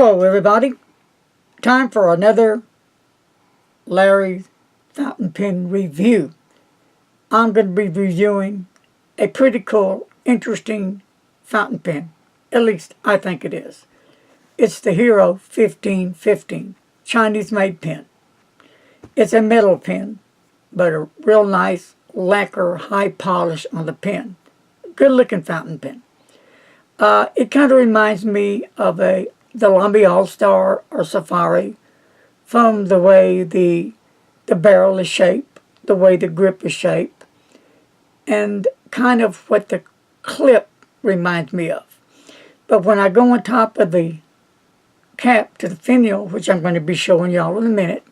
Hello everybody, time for another Larry's fountain pen review. I'm going to be reviewing a pretty cool, interesting fountain pen. At least I think it is. It's the Hero 1515 Chinese made pen. It's a metal pen, but a real nice lacquer high polish on the pen. Good looking fountain pen. It kind of reminds me of the Lamy All-Star or Safari from the way the barrel is shaped, the way the grip is shaped, and kind of what the clip reminds me of. But when I go on top of the cap to the finial, which I'm going to be showing y'all in a minute,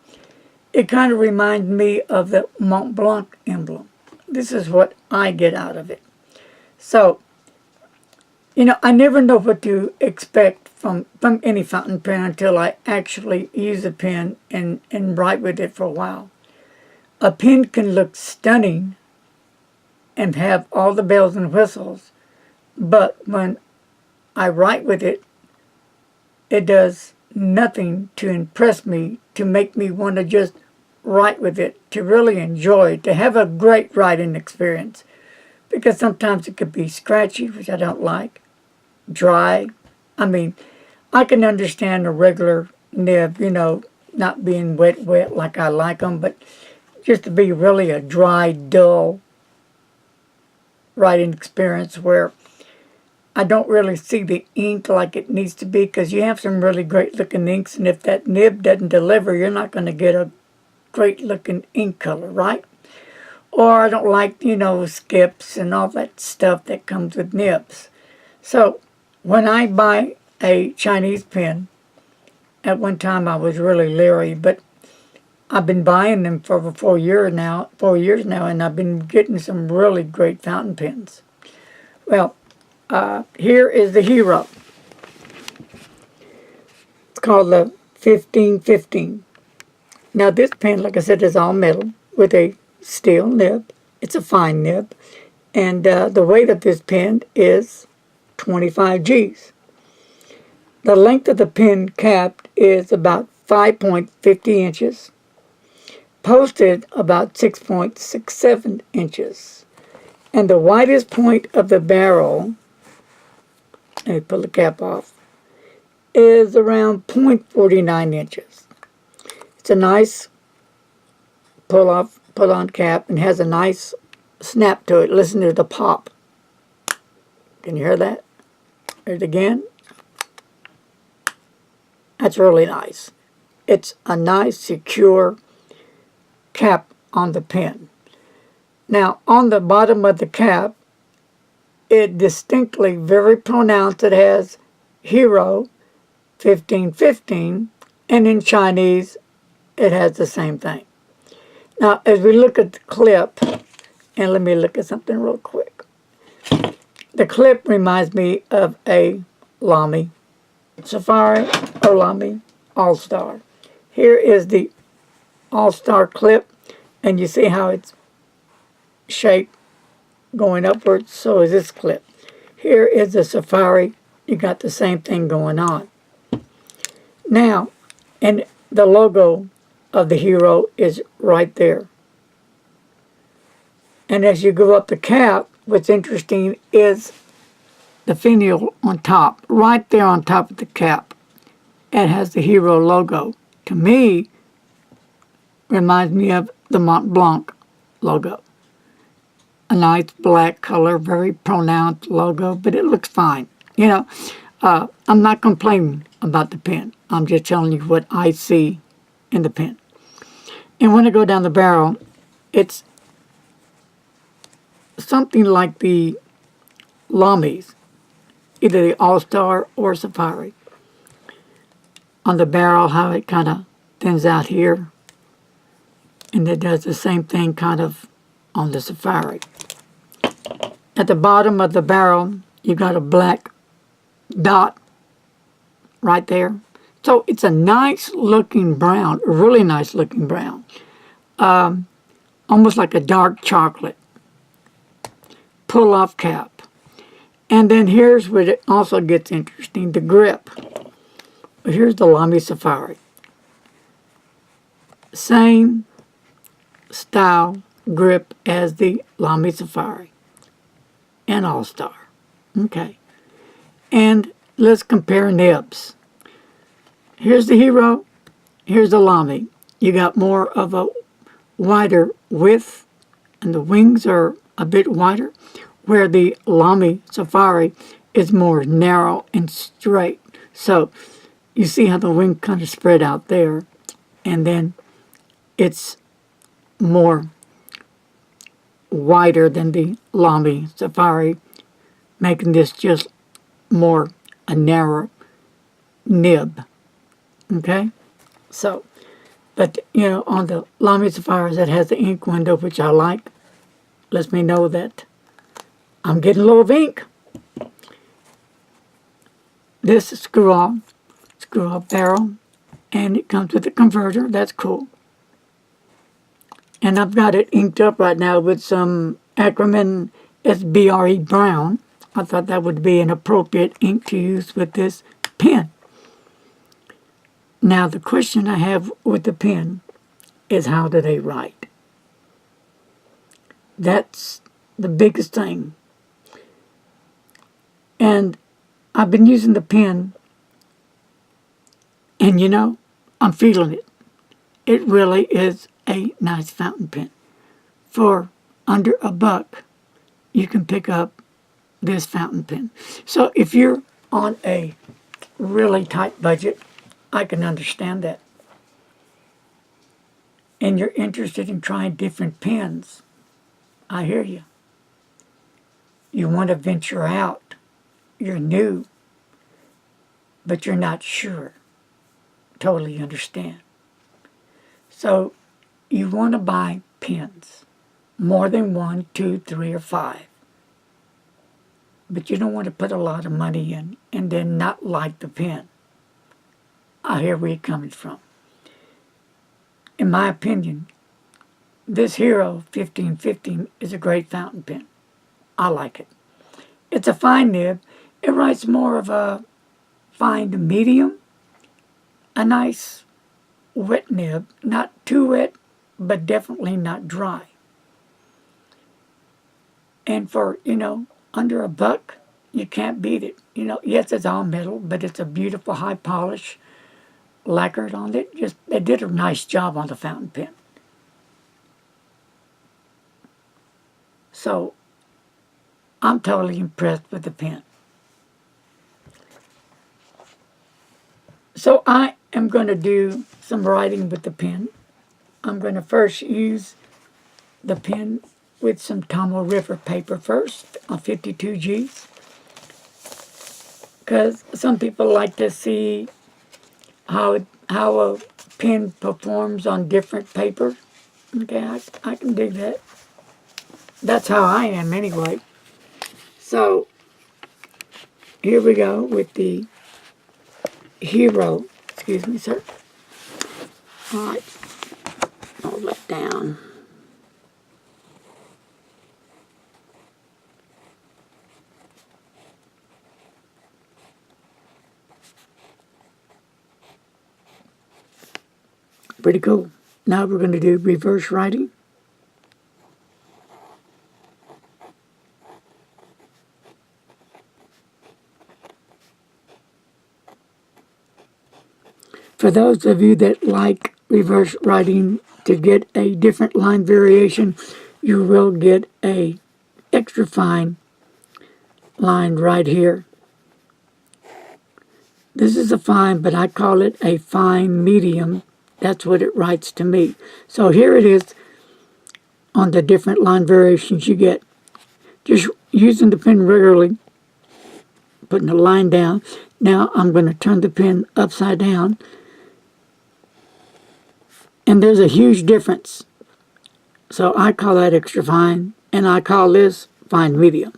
it kind of reminds me of the Mont Blanc emblem. This is what I get out of it. So, you know, I never know what to expect from any fountain pen until I actually use a pen and write with it for a while. A pen can look stunning and have all the bells and whistles, but when I write with it, it does nothing to impress me, to make me want to just write with it, to really enjoy it, to have a great writing experience. Because sometimes it could be scratchy, which I don't like, dry. I mean, I can understand a regular nib, you know, not being wet like I like them, but just to be really a dry, dull writing experience where I don't really see the ink like it needs to be, because you have some really great looking inks, and if that nib doesn't deliver, you're not going to get a great looking ink color, right? Or I don't like, you know, skips and all that stuff that comes with nibs. So when I buy a Chinese pen, at one time I was really leery, but I've been buying them for over 4 years now, and I've been getting some really great fountain pens. Well, here is the Hero. It's called the 1515. Now this pen, like I said, is all metal with a steel nib. It's a fine nib, and the weight of this pen is 25 G's. The length of the pen cap is about 5.50 inches, posted about 6.67 inches, and the widest point of the barrel, let me pull the cap off, is around 0.49 inches. It's a nice pull-on cap and has a nice snap to it. Listen to the pop. Can you hear that? Hear it again. That's really nice. It's a nice, secure cap on the pen. Now, on the bottom of the cap, it distinctly, very pronounced, it has Hero 1515, and in Chinese, it has the same thing. Now, as we look at the clip, and let me look at something real quick. The clip reminds me of a Lamy Safari or Lamy All-Star. Here is the All-Star clip, and you see how it's shaped going upwards. So is this clip. Here is the Safari. You got the same thing going on. Now, and the logo of the Hero is right there. And as you go up the cap, what's interesting is the finial on top, right there on top of the cap. It has the Hero logo. To me, reminds me of the Mont Blanc logo. A nice black color, very pronounced logo, but it looks fine. You know, I'm not complaining about the pen. I'm just telling you what I see in the pen. And when I go down the barrel, it's something like the Lamy's, either the All-Star or Safari. On the barrel, how it kind of thins out here, and it does the same thing kind of on the Safari. At the bottom of the barrel, you got a black dot right there. So it's a nice looking brown, a really nice looking brown. Almost like a dark chocolate. Pull off cap. And then here's where it also gets interesting, the grip. here's the Lamy Safari. Same style grip as the Lamy Safari and All-Star. Okay. And let's compare nibs. Here's the Hero. Here's the Lamy. You got more of a wider width, and the wings are a bit wider, where the Lamy Safari is more narrow and straight. So you see how the wing kind of spread out there, and then it's more wider than the Lamy Safari, making this just more a narrow nib. Okay? So, but, you know, on the Lamy Safari that has the ink window, which I like, lets me know that I'm getting low of ink. This is screw off barrel, and it comes with a converter. That's cool. And I've got it inked up right now with some Ackerman SBRE Brown. I thought that would be an appropriate ink to use with this pen. Now, the question I have with the pen is, how do they write? That's the biggest thing. And I've been using the pen, and you know, I'm feeling it. It really is a nice fountain pen. For under $1, you can pick up this fountain pen. So if you're on a really tight budget, I can understand that. And you're interested in trying different pens, I hear you. You want to venture out. You're new, but you're not sure. Totally understand. So you want to buy pens, more than 1, 2, 3, or 5. But you don't want to put a lot of money in and then not like the pen. I hear where you're coming from. In my opinion, this Hero 1515 is a great fountain pen. I like it. It's a fine nib. It writes more of a fine to medium. A nice wet nib. Not too wet, but definitely not dry. And for, you know, under $1, you can't beat it. You know, yes, it's all metal, but it's a beautiful high polish lacquered on it. Just, they did a nice job on the fountain pen. So I'm totally impressed with the pen. So I am going to do some writing with the pen. I'm going to first use the pen with some Tomo River paper first on 52G. Because some people like to see how a pen performs on different paper. Okay, I can dig that. That's how I am anyway. So here we go with the Hero. Excuse me, sir. All right. Hold that down. Pretty cool. Now we're going to do reverse writing. For those of you that like reverse writing to get a different line variation, you will get a extra fine line right here. This is a fine, but I call it a fine medium. That's what it writes to me. So here it is on the different line variations you get. Just using the pen regularly, putting a line down. Now I'm going to turn the pen upside down. And there's a huge difference. So I call that extra fine, and I call this fine medium.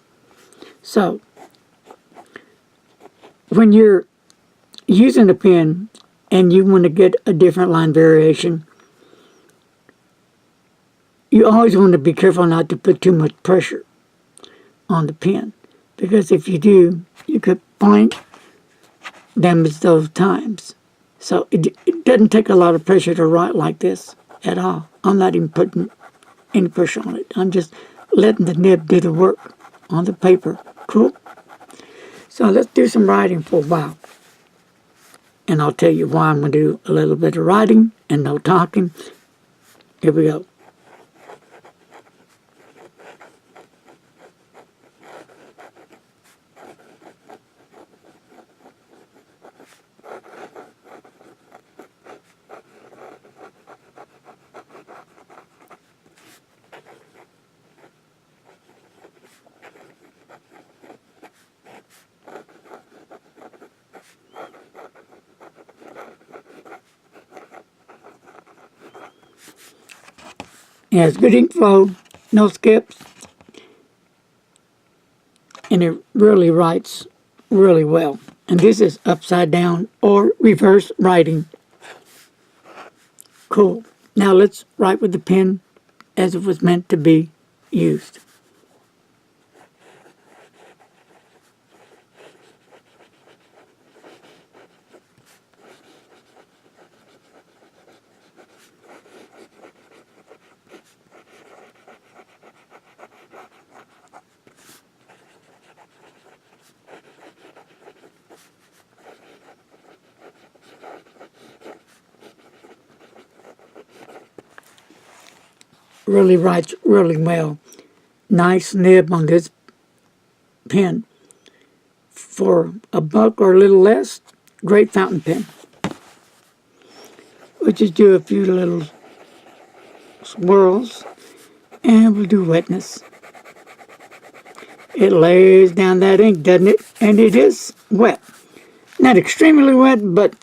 So when you're using a pen and you want to get a different line variation, you always want to be careful not to put too much pressure on the pen. Because if you do, you could point damage those times. So it doesn't take a lot of pressure to write like this at all. I'm not even putting any pressure on it. I'm just letting the nib do the work on the paper. Cool? So let's do some writing for a while. And I'll tell you why I'm going to do a little bit of writing and no talking. Here we go. It has good ink flow, no skips, and it really writes really well. And this is upside down or reverse writing. Cool. Now let's write with the pen as it was meant to be used. Really writes really well. Nice nib on this pen. For $1 or a little less, great fountain pen. We'll just do a few little swirls and we'll do wetness. It lays down that ink, doesn't it? And it is wet. Not extremely wet, but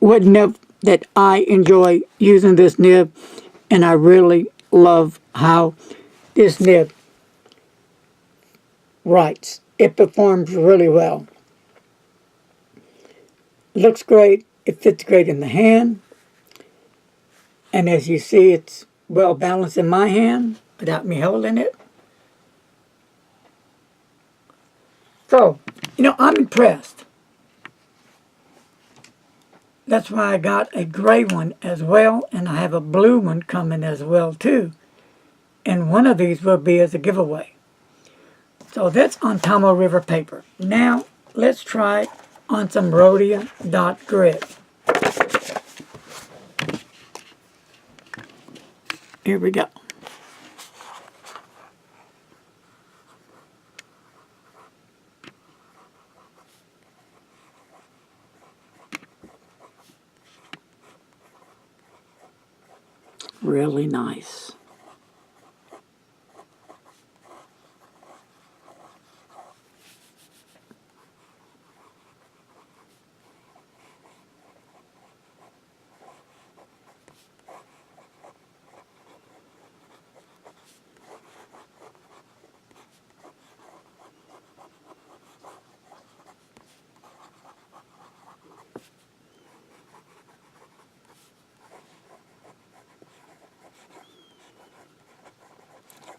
wet enough that I enjoy using this nib, and I really love how this nib writes. It performs really well. Looks great. It fits great in the hand. And as you see, it's well balanced in my hand without me holding it. So, I'm impressed. That's why I got a gray one as well, and I have a blue one coming as well too. And one of these will be as a giveaway. So that's on Tomo River paper. Now, let's try on some Rodya Dot Grip. Here we go. Really nice.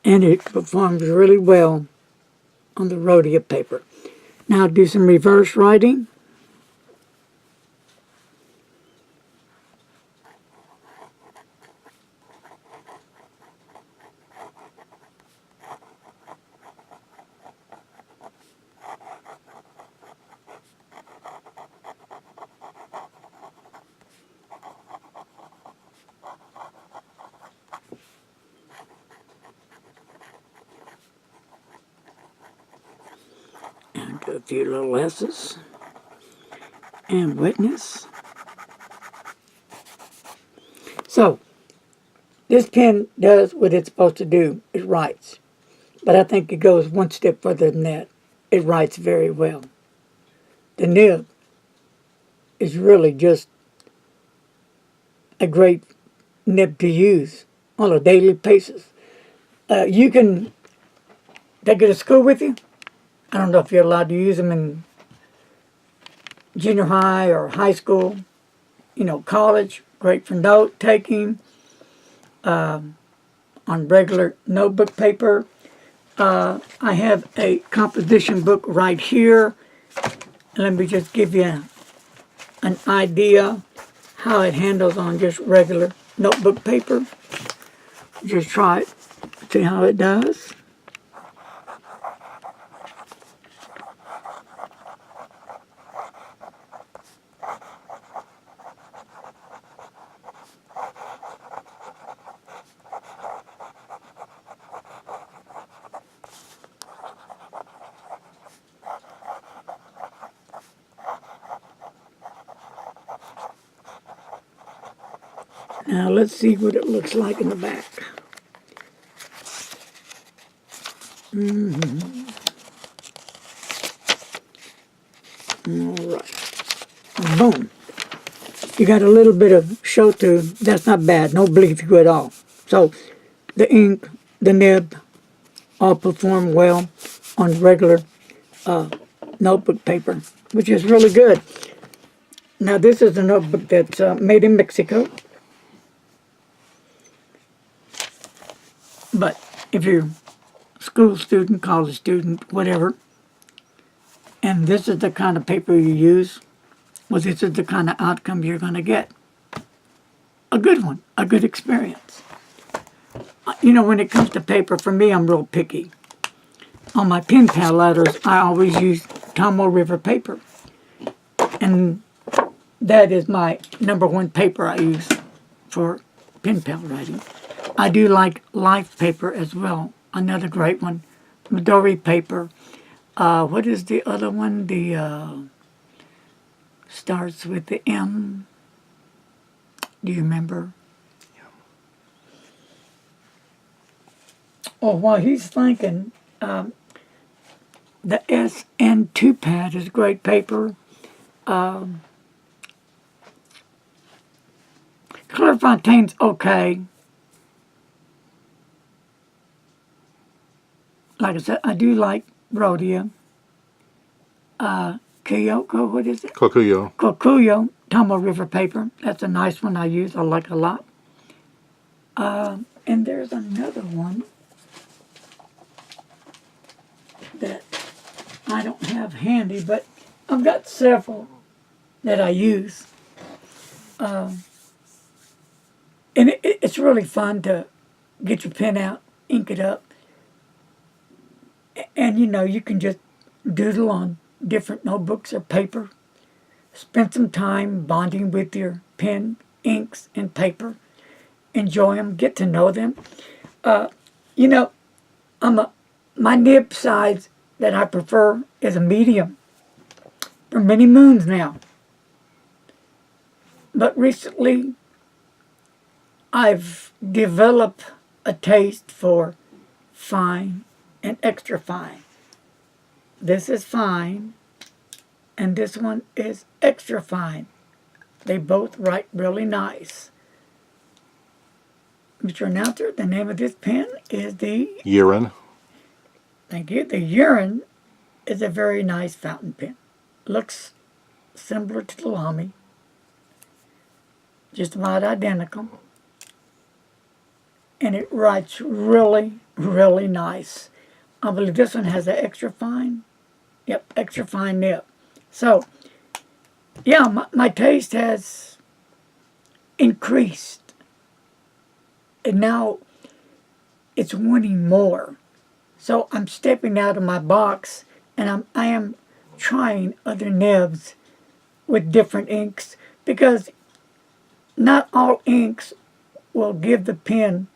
And it performs really well on the Rodya paper. Now do some reverse writing. And do a few little S's. And wetness. So, this pen does what it's supposed to do. It writes. But I think it goes one step further than that. It writes very well. The nib is really just a great nib to use on a daily basis. You can take it to school with you. I don't know if you're allowed to use them in junior high or high school. College, great for note taking, on regular notebook paper. I have a composition book right here. Let me just give you an idea how it handles on just regular notebook paper. Just try it, see how it does. Now let's see what it looks like in the back. All right. Boom. You got a little bit of show through. That's not bad. No bleed through at all. So the ink, the nib, all perform well on regular notebook paper, which is really good. Now this is a notebook that's made in Mexico. But if you're a school student, college student, whatever, and this is the kind of paper you use, well, this is the kind of outcome you're going to get. A good one, a good experience. You know, when it comes to paper, for me, I'm real picky. On my pen pal letters, I always use Tomo River paper. And that is my #1 paper I use for pen pal writing. I do like Life paper as well, another great one. Midori paper. What is the other one? The starts with the M. Do you remember? Oh, while he's thinking, the SN2 pad is great paper. Clairefontaine's okay. Like I said, I do like Rodya. Kyoko, what is it? Kokuyo. Kokuyo, Tomo River paper. That's a nice one I use. I like a lot. And there's another one that I don't have handy, but I've got several that I use. And it's really fun to get your pen out, ink it up, and you know, you can just doodle on different notebooks or paper. Spend some time bonding with your pen, inks, and paper. Enjoy them, get to know them. You know, my nib size that I prefer is a medium for many moons now. But recently, I've developed a taste for fine and extra fine. This is fine, and this one is extra fine. They both write really nice. Mr. Announcer, the name of this pen is the... Urine. Thank you. The Urine is a very nice fountain pen. Looks similar to the Lamy. Just about identical. And it writes really, really nice. I believe this one has an extra fine. Yep, extra fine nib. So, yeah, my taste has increased. And now it's wanting more. So I'm stepping out of my box and I am trying other nibs with different inks, because not all inks will give the pen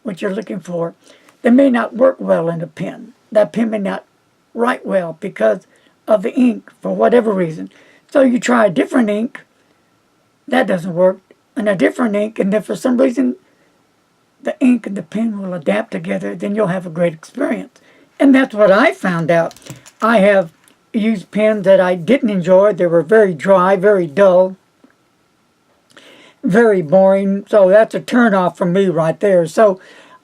what you're looking for. They may not work well in a pen. That pen may not write well because of the ink for whatever reason. So you try a different ink, that doesn't work, and a different ink, and then for some reason the ink and the pen will adapt together, then you'll have a great experience. And that's what I found out. I have used pens that I didn't enjoy. They were very dry, very dull, very boring. So that's a turn-off for me right there. So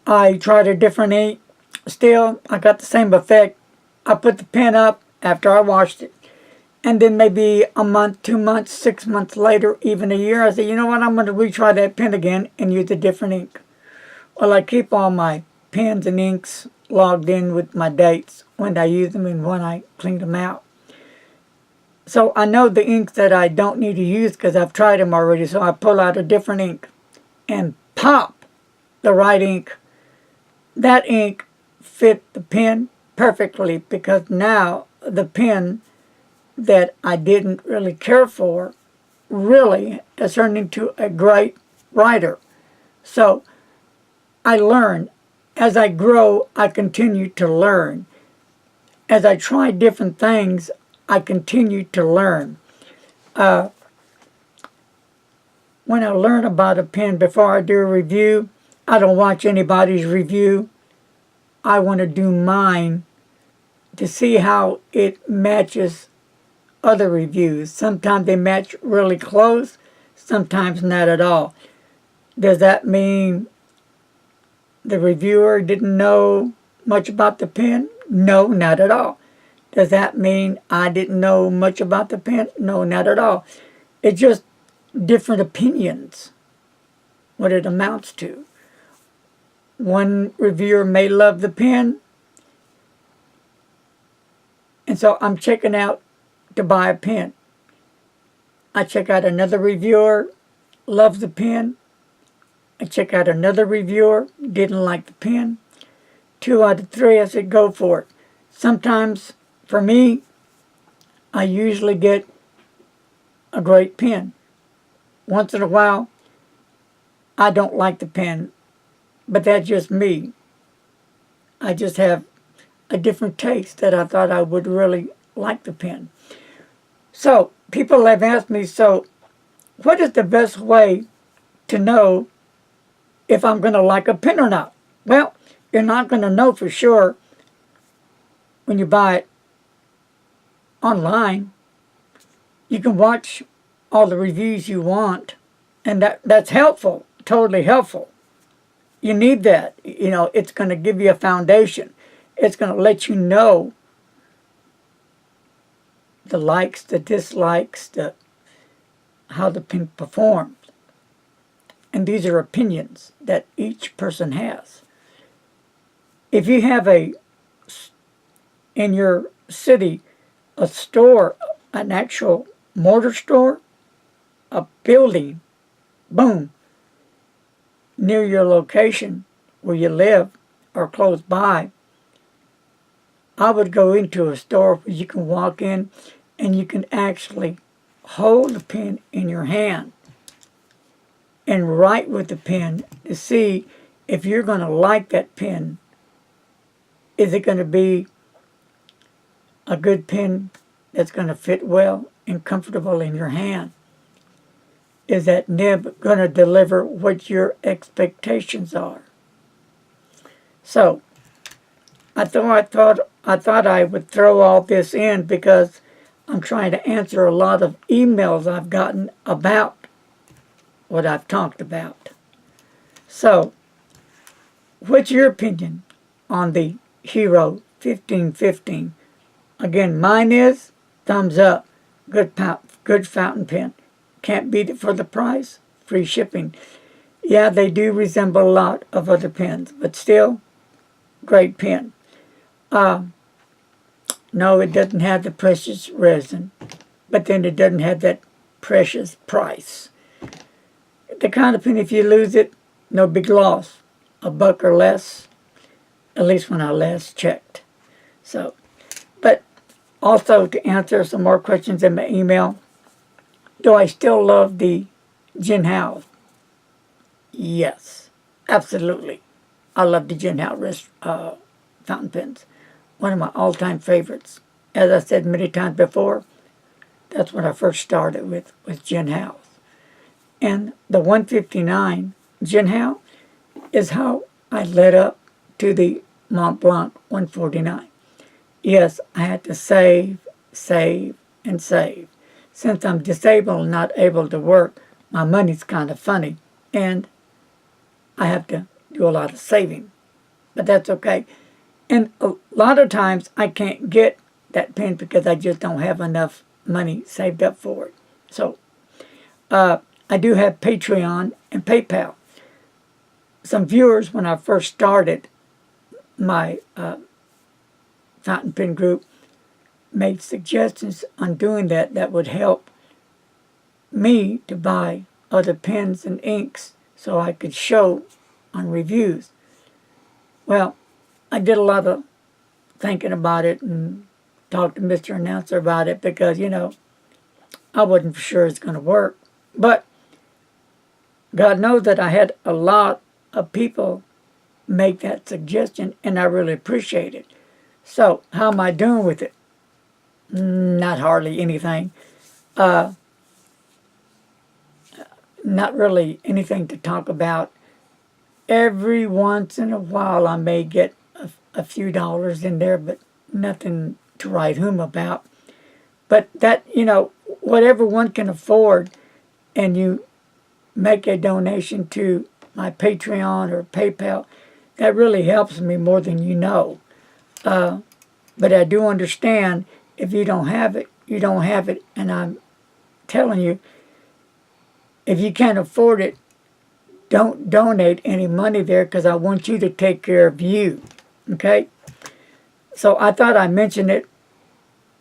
I tried a different ink. Still, I got the same effect. I put the pen up after I washed it. And then maybe a month, 2 months, 6 months later, even a year, I said, you know what, I'm going to retry that pen again and use a different ink. Well, I keep all my pens and inks logged in with my dates, when I use them and when I cleaned them out. So I know the inks that I don't need to use because I've tried them already. So I pull out a different ink and pop the right ink. That ink fit the pen perfectly because now the pen that I didn't really care for really has turned into a great writer. So I learn. As I grow, I continue to learn. As I try different things, I continue to learn. When I learn about a pen before I do a review, I don't watch anybody's review. I want to do mine to see how it matches other reviews. Sometimes they match really close, sometimes not at all. Does that mean the reviewer didn't know much about the pen? No, not at all. Does that mean I didn't know much about the pen? No, not at all. It's just different opinions, what it amounts to. One reviewer may love the pen, and so I'm checking out to buy a pen. I check out another reviewer, loves the pen. I check out another reviewer, didn't like the pen. 2 out of 3, I said, go for it. Sometimes, for me, I usually get a great pen. Once in a while, I don't like the pen, but that's just me. I just have a different taste that I thought I would really like the pen. So, people have asked me, so what is the best way to know if I'm going to like a pen or not? Well, you're not going to know for sure when you buy it online. You can watch all the reviews you want, and that's helpful, totally helpful. You need that. You know, it's going to give you a foundation. It's going to let you know the likes, the dislikes, how the pen performs. And these are opinions that each person has. If you have in your city, a store, an actual mortar store, a building, boom, near your location where you live or close by, I would go into a store where you can walk in and you can actually hold the pen in your hand and write with the pen to see if you're going to like that pen. Is it going to be a good pen that's going to fit well and comfortable in your hand? Is that nib going to deliver what your expectations are? So, I thought I would throw all this in because I'm trying to answer a lot of emails I've gotten about what I've talked about. So, what's your opinion on the Hero 1515? Again, mine is thumbs up. Good fountain pen. Can't beat it for the price. Free shipping. Yeah, they do resemble a lot of other pens, but still, great pen. No, it doesn't have the precious resin, but then it doesn't have that precious price. The kind of pen, if you lose it, no big loss. $1 or less, at least when I last checked. So, but also to answer some more questions in my email, do I still love the Jinhao? Yes, absolutely. I love the Jinhao fountain pens. One of my all-time favorites. As I said many times before, that's when I first started with Jinhao. And the 159 Jinhao is how I led up to the Mont Blanc 149. Yes, I had to save, and save. Since I'm disabled and not able to work, my money's kind of funny, and I have to do a lot of saving. But that's okay. And a lot of times I can't get that pen because I just don't have enough money saved up for it. So I do have Patreon and PayPal. Some viewers, when I first started my fountain pen group, made suggestions on doing that that would help me to buy other pens and inks so I could show on reviews. Well, I did a lot of thinking about it and talked to Mr. Announcer about it because, I wasn't for sure it's going to work. But God knows that I had a lot of people make that suggestion, and I really appreciate it. So, how am I doing with it? Not hardly anything. Not really anything to talk about. Every once in a while I may get a few dollars in there, but nothing to write home about. But that, whatever one can afford, and you make a donation to my Patreon or PayPal, that really helps me more than you know. But I do understand if you don't have it, you don't have it. And I'm telling you, if you can't afford it, don't donate any money there because I want you to take care of you. Okay? So I thought I mentioned it.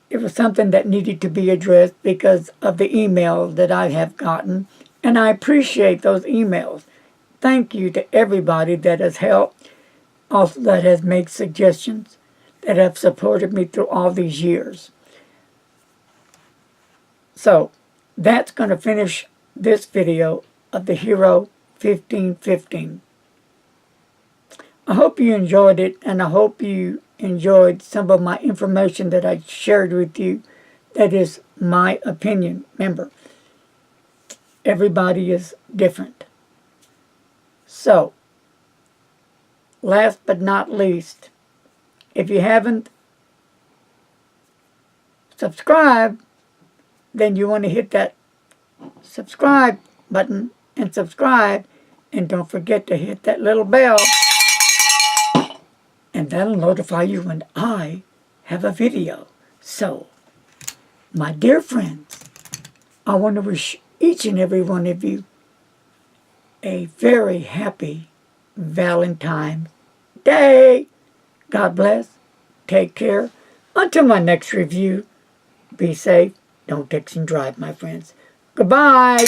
It was something that needed to be addressed because of the email that I have gotten. And I appreciate those emails. Thank you to everybody that has helped, also that has made suggestions, that have supported me through all these years. So that's going to finish this video of the Hero 1515. I hope you enjoyed it, and I hope you enjoyed some of my information that I shared with you. That is my opinion. Remember, everybody is different. So, last but not least, if you haven't subscribed, then you want to hit that subscribe button and subscribe, and don't forget to hit that little bell, and that'll notify you when I have a video. So, my dear friends, I want to wish each and every one of you a very happy Valentine's Day. God bless. Take care. Until my next review, be safe. Don't text and drive, my friends. Goodbye.